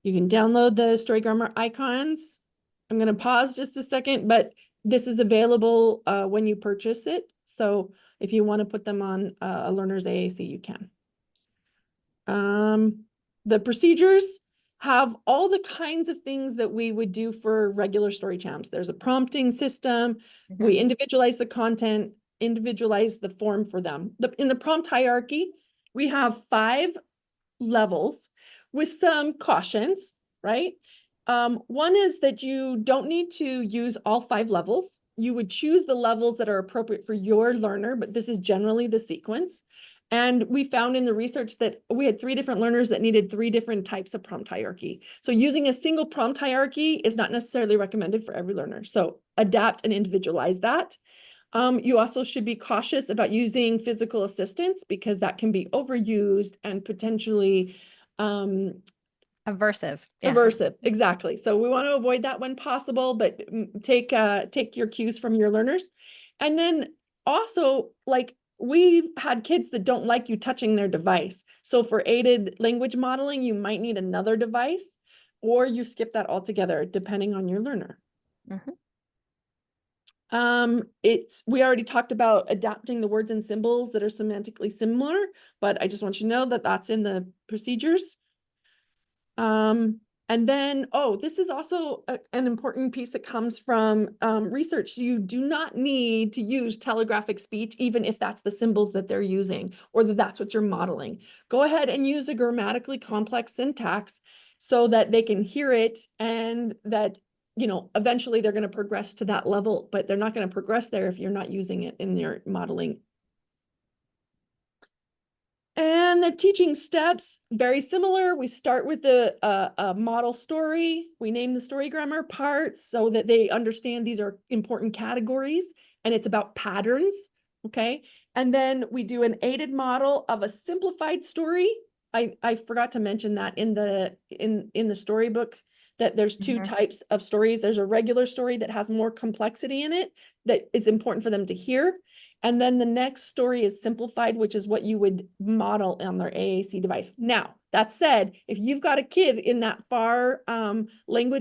You can download the story grammar icons. I'm going to pause just a second, but this is available when you purchase it. So if you want to put them on a learner's AAC, you can. The procedures have all the kinds of things that we would do for regular StoryChamps. There's a prompting system. We individualize the content, individualize the form for them. In the prompt hierarchy, we have 5 levels with some cautions, right? One is that you don't need to use all 5 levels. You would choose the levels that are appropriate for your learner, but this is generally the sequence. And we found in the research that we had 3 different learners that needed 3 different types of prompt hierarchy. So using a single prompt hierarchy is not necessarily recommended for every learner. So adapt and individualize that. You also should be cautious about using physical assistance because that can be overused and potentially aversive. Yeah. Aversive, exactly. So we want to avoid that when possible, but take your cues from your learners. And then also, like, we've had kids that don't like you touching their device. So for aided language modeling, you might need another device, or you skip that altogether, depending on your learner. We already talked about adapting the words and symbols that are semantically similar, but I just want you to know that that's in the procedures. And then, this is also an important piece that comes from research. You do not need to use telegraphic speech, even if that's the symbols that they're using or that's what you're modeling. Go ahead and use a grammatically complex syntax so that they can hear it and that, you know, eventually they're going to progress to that level, but they're not going to progress there if you're not using it in your modeling. And the teaching steps, very similar. We start with the model story. We name the story grammar parts so that they understand these are important categories and it's about patterns, okay? And then we do an aided model of a simplified story. I forgot to mention that in the storybook that there's 2 types of stories. There's a regular story that has more complexity in it that it's important for them to hear. And then the next story is simplified, which is what you would model on their AAC device. Now, That said, if you've got a kid in that far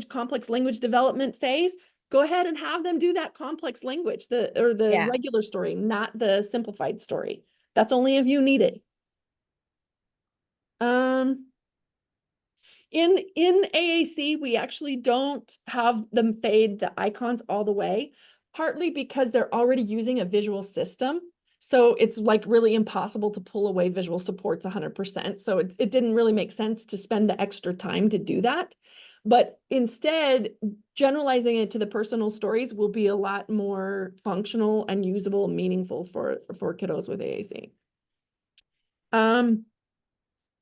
complex language development phase, go ahead and have them do that complex language, the Yeah. regular story, not the simplified story. That's only if you need it. In AAC, we actually don't have them fade the icons all the way, partly because they're already using a visual system. So it's like really impossible to pull away visual supports 100%. So it didn't really make sense to spend the extra time to do that. But instead, generalizing it to the personal stories will be a lot more functional and usable, meaningful for kiddos with AAC.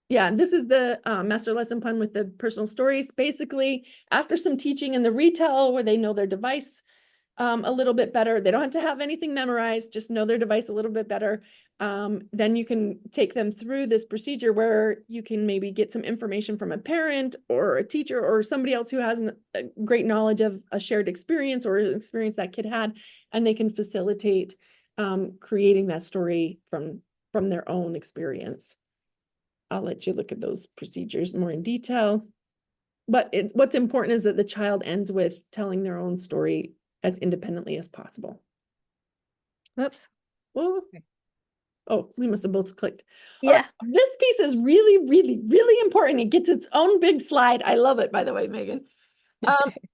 Yeah, this is the master lesson plan with the personal stories. Basically, after some teaching in the retell where they know their device a little bit better, they don't have to have anything memorized, just know their device a little bit better. Then you can take them through this procedure where you can maybe get some information from a parent or a teacher or somebody else who has a great knowledge of a shared experience or an experience that kid had, and they can facilitate creating that story from their own experience. I'll let you look at those procedures more in detail. But what's important is that the child ends with telling their own story as independently as possible. Whoops. Whoa. Oh, we must have both clicked. All Yeah. right. This piece is really, really, really important. It gets its own big slide. I love it, by the way, Megan.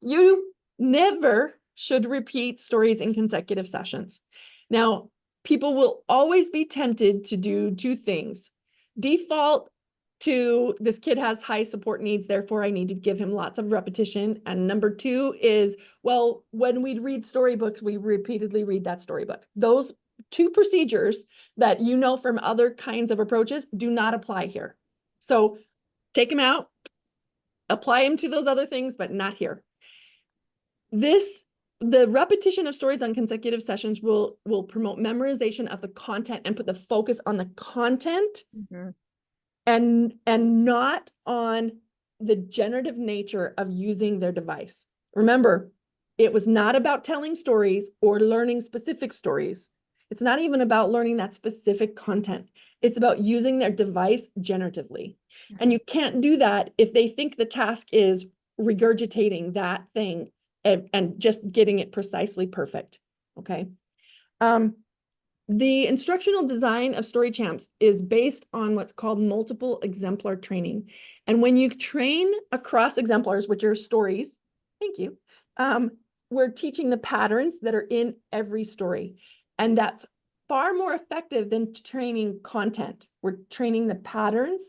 You never should repeat stories in consecutive sessions. Now, people will always be tempted to do two things. Default to this kid has high support needs, therefore I need to give him lots of repetition. And number two is, well, when we read storybooks, we repeatedly read that storybook. Those two procedures that you know from other kinds of approaches do not apply here. So take them out, apply them to those other things, but not here. The repetition of stories on consecutive sessions will promote memorization of the content and put the focus on the content and not on the generative nature of using their device. Remember, it was not about telling stories or learning specific stories. It's not even about learning that specific content. It's about using their device generatively. And you can't do that if they think the task is regurgitating that thing and just getting it precisely perfect, okay? The instructional design of story champs is based on what's called multiple exemplar training. And when you train across exemplars, which are stories, thank you, we're teaching the patterns that are in every story. And that's far more effective than training content. We're training the patterns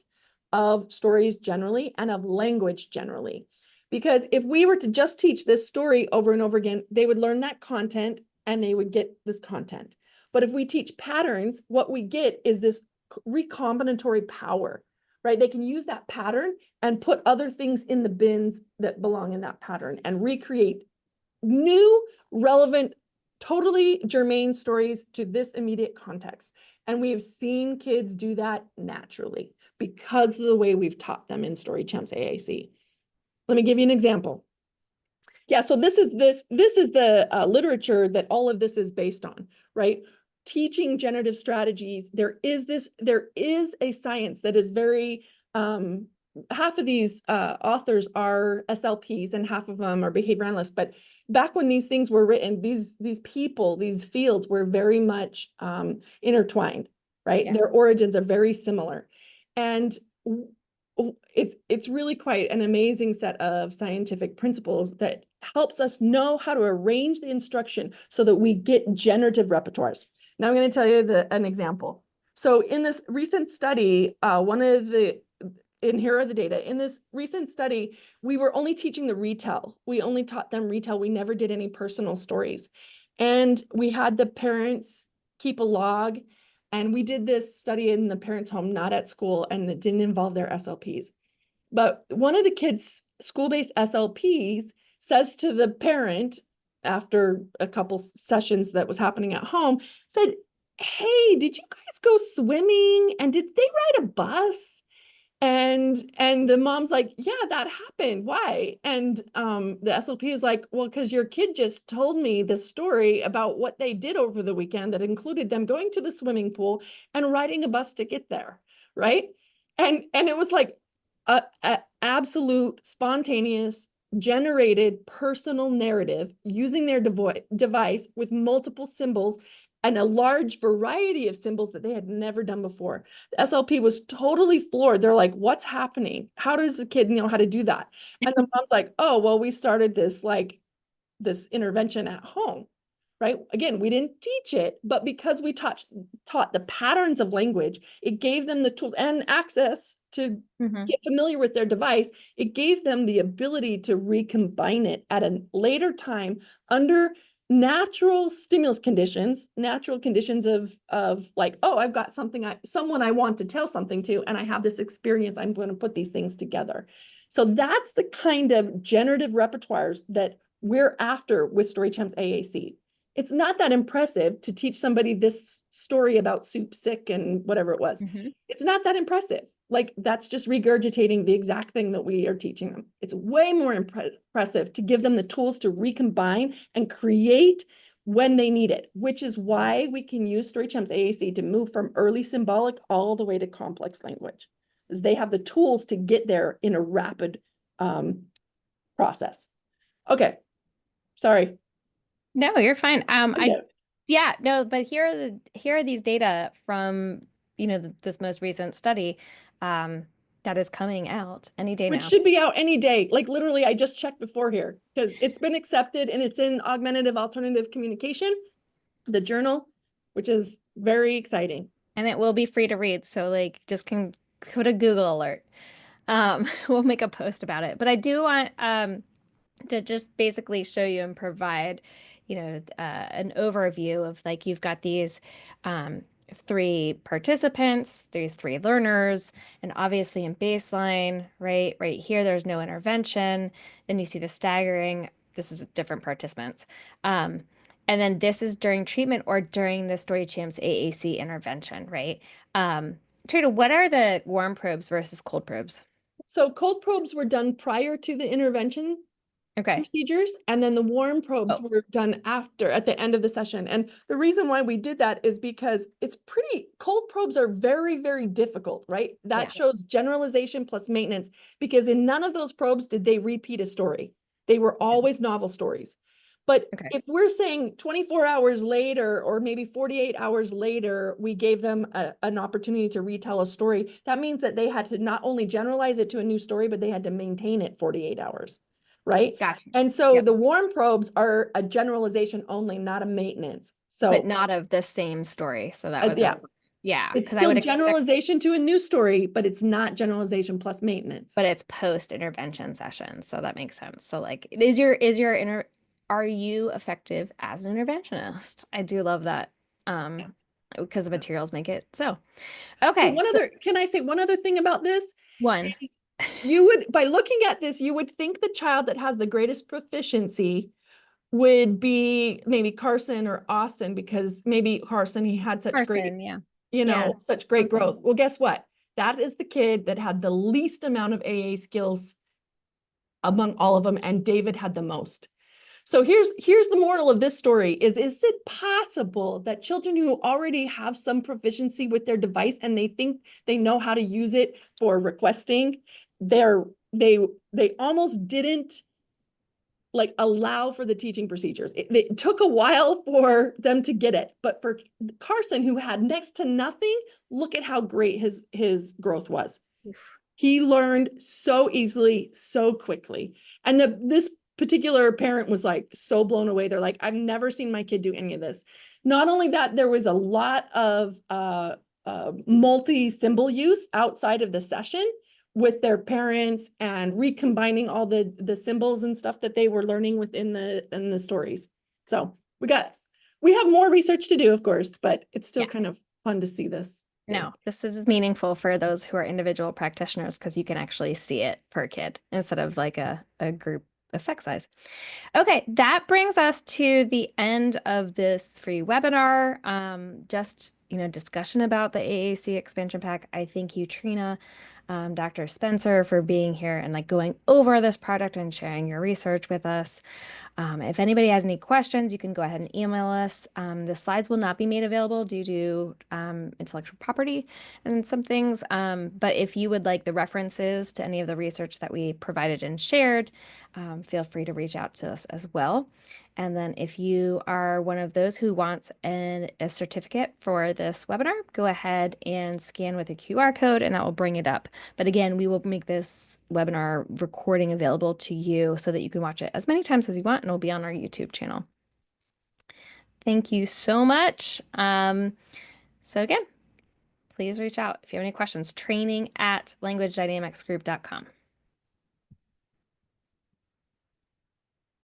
of stories generally and of language generally. Because if we were to just teach this story over and over again, they would learn that content and they would get this content. But if we teach patterns, what we get is this recombinatory power, right? They can use that pattern and put other things in the bins that belong in that pattern and recreate new, relevant, totally germane stories to this immediate context. And we have seen kids do that naturally because of the way we've taught them in Story Champs AAC. Let me give you an example. Yeah, so this is the literature that all of this is based on, right? Teaching generative strategies. There is a science that is very, half of these authors are SLPs and half of them are behavior analysts. But back when these things were written, these people, these fields were very much intertwined, right? Yeah. Their origins are very similar. And it's really quite an amazing set of scientific principles that helps us know how to arrange the instruction so that we get generative repertoires. Now I'm going to tell you an example. So in this recent study, and here are the data. In this recent study, we were only teaching the retell. We only taught them retell. We never did any personal stories. And we had the parents keep a log. And we did this study in the parents' home, not at school, and it didn't involve their SLPs. But one of the kids' school-based SLPs says to the parent, after a couple sessions that was happening at home, said, "Hey, did you guys go swimming? And did they ride a bus?" And the mom's like, "Yeah, that happened. Why?" And the SLP is like, "Well, because your kid just told me the story about what they did over the weekend that included them going to the swimming pool and riding a bus to get there." Right. And it was like, a absolute spontaneous generated personal narrative using their device with multiple symbols and a large variety of symbols that they had never done before. The SLP was totally floored. They're like, what's happening? How does a kid know how to do that? And the mom's like, oh, well, we started this intervention at home, right? Again, we didn't teach it, but because we taught the patterns of language, it gave them the tools and access to Mm-hmm. get familiar with their device. It gave them the ability to recombine it at a later time under natural stimulus conditions, natural conditions of like, oh, I've got someone I want to tell something to, and I have this experience. I'm going to put these things together. So that's the kind of generative repertoires that we're after with StoryChamp's AAC. It's not that impressive to teach somebody this story about soup sick and whatever it was. Mm-hmm. It's not that impressive. Like that's just regurgitating the exact thing that we are teaching them. It's way more impressive to give them the tools to recombine and create when they need it, which is why we can use StoryChamp's AAC to move from early symbolic all the way to complex language, is they have the tools to get there in a rapid process. Okay, sorry. No, you're fine. Yeah. Yeah, no, but here are these data from, this most recent study, um, that is coming out any day Which now. should be out any day. Like literally, I just checked before here because it's been accepted and it's in Augmentative Alternative Communication, the journal, which is very exciting. And it will be free to read, so like just can put a Google alert. We'll make a post about it. But I do want to just basically show you and provide, an overview of like you've got these three participants, these three learners, and obviously in baseline, right? Right here, there's no intervention. Then you see the staggering. This is different participants. Um, and then this is during treatment or during the Story Champs AAC intervention, right? Trina, what are the warm probes versus cold probes? So cold probes were done prior to the intervention Okay. procedures, and then the warm probes Oh, were done after at the end of the session. And the reason why we did that is because cold probes are very, very difficult, right? That yeah. shows generalization plus maintenance, because in none of those probes did they repeat a story. They were always novel stories. But Okay. if we're saying 24 hours later, or maybe 48 hours later, we gave them an opportunity to retell a story, that means that they had to not only generalize it to a new story, but they had to maintain it 48 hours, right? Gotcha. And so Yep. the warm probes are a generalization only, not a maintenance. But So not of the same story. So that was yeah, yeah, it's because I still would expect, generalization to a new story, but it's not generalization plus maintenance. but it's post intervention session. So that makes sense. So like, is your are you effective as an interventionist? I do love that. Because the materials make it so. So Okay. So can I say one other thing about this? one. Is you would, by looking at this, you would think the child that has the greatest proficiency would be maybe Carson or Austin, because maybe Carson, he had such great, Person, yeah. Yeah. such great Something. growth. Well, guess what? That is the kid that had the least amount of AA skills among all of them, and David had the most. So here's the moral of this story is it possible that children who already have some proficiency with their device and they think they know how to use it for requesting, they almost didn't like allow for the teaching procedures. It took a while for them to get it, but for Carson, who had next to nothing, look at how great his growth was. He learned so easily, so quickly. And this particular parent was like so blown away. They're like, I've never seen my kid do any of this. Not only that, there was a lot of multi-symbol use outside of the session with their parents and recombining all the symbols and stuff that they were learning within the stories. So we have more research to do, of course, but it's still Yeah. kind of fun to see this. No, this is meaningful for those who are individual practitioners because you can actually see it per kid instead of like a group effect size. Okay, that brings us to the end of this free webinar. Just, discussion about the AAC expansion pack. I thank you, Trina, Dr. Spencer for being here and like going over this project and sharing your research with us. If anybody has any questions, you can go ahead and email us. The slides will not be made available due to intellectual property and some things. But if you would like the references to any of the research that we provided and shared, feel free to reach out to us as well. And then if you are one of those who wants a certificate for this webinar, go ahead and scan with a QR code and that will bring it up. But again, we will make this webinar recording available to you so that you can watch it as many times as you want and it'll be on our YouTube channel. Thank you so much. So again, please reach out if you have any questions. Training@languagedynamicsgroup.com.